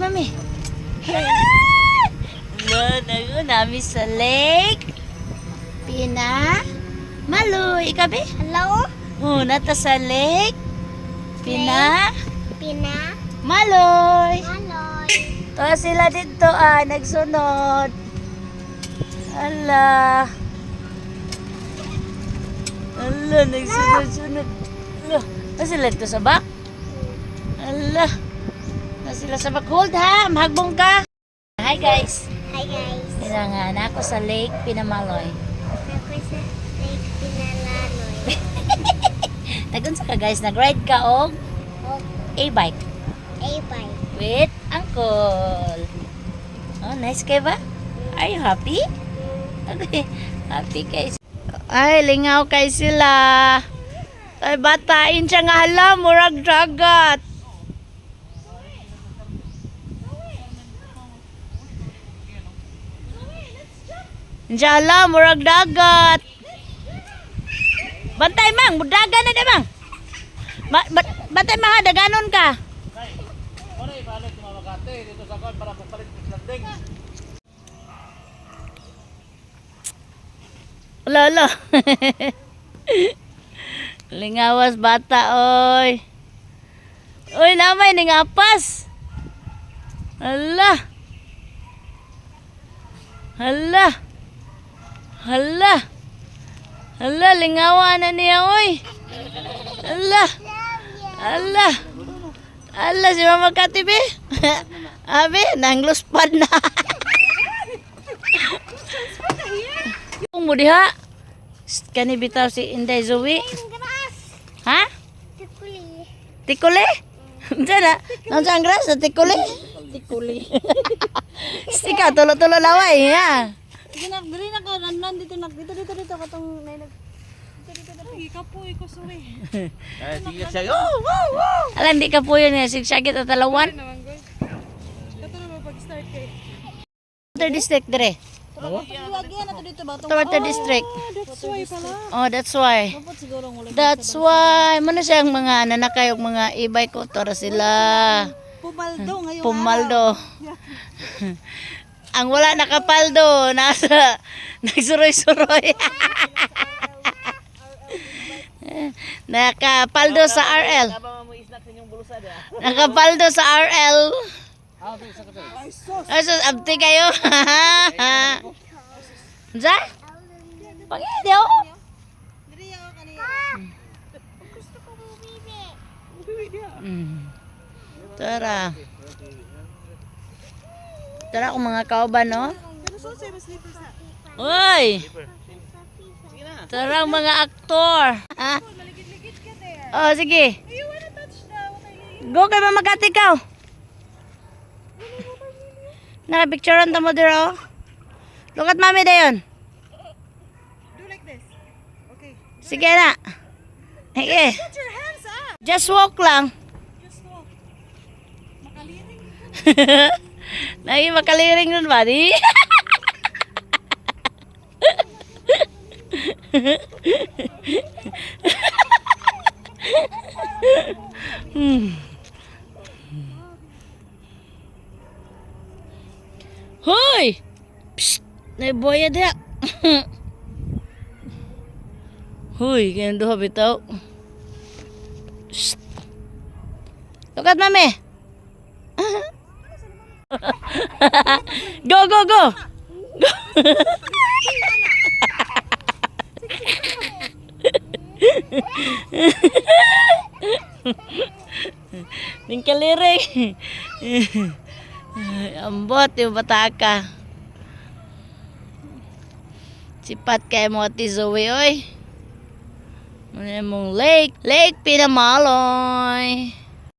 mami. Nago namin sa lake. Pina. Maloy. Ikabi? Hello? Nata sa lake. Pina. Pina. Maloy. Maloy. To sila dito nagsunod. Ala. Ala, nagsunod-sunod. Ala, sila dito sa bak? Ala. Sila sa bak. Hold ha, mahagbong ka. Hi guys. Hi guys. Nilangan ako sa Lake Pinamaloy. Ako sa Lake Pinalanoy. Nagunsa ka guys, nag-ride ka og Oh, e-bike A-bike. with Uncle. Oh, nice kayo ba? Are you happy? Okay, happy guys. Ay, lingaw kay sila. Ay, batain siya nga hala, murag dagat. Siya hala, murag dagat. Bantay mang, mudagan na mang. Bantay mang ha, daganon ka. Ano ibalik ng mga Makati dito sa kon para magpalit ng landing. Lolo. Lingawas bata oy. Oy namay ning apas. Hala. Hala. Hala. Hala lingawa na niya oy. Hala. Hala. Hala si Mama Katibi. Abi nangluspad na. Mo diha. Kani bitaw si Inday Zoe. Grass. Ha? Tikuli. Tikuli? Diyan na. Nandiyan ang grass na tikuli? Tikuli. Sika, tulo-tulo laway. Ha? Dili na ka nan dito katong ikapoy ko suwi. Sige siya. Oh! Alam, di ka po yun. Sigsagit at talawan. Kato na pag-start kay. Water district dire. Lagi na to dito ba tong. Water district. That's why pala. Oh, that's why. Dapat siguro ngulit. That's why. Mano siyang mga nanakay og mga e-bike ko. Tora sila. Pumaldo ngayon. Pumaldo. Ang wala nakapaldo. Nasa nagsuroy-suroy. Nakapaldo sa RL. Nakapaldo sa RL. Ay, sus, abti kayo. Diya? Pag-hindi ako. Diri ako kaniya. Gusto ko bumibi. Tara. Tara kung mga kauban, no? Pero so say mas slippers na. Uy! Tara mga aktor. Ha? Maligid-ligid ka there. Oh, sige. You wanna touch the Go kay Mama Kati ikaw. Nakapicturean ta mo dito. Look at mami dayon. do like this. Okay. Sige na. Sige. Put your hands up. Just walk lang. Just walk. Makaliring. Nai makaliring nun ba? Di? Hoy! Psst! Naiboya dia. Hoy, ganyan doha bitaw. Psst! Look at mami. Go, go, go! Go! Ning kaliring. Ambot yung bataka. Sipat kay mo Ate Zoe oy. Muna mong Lake Pinamaloy.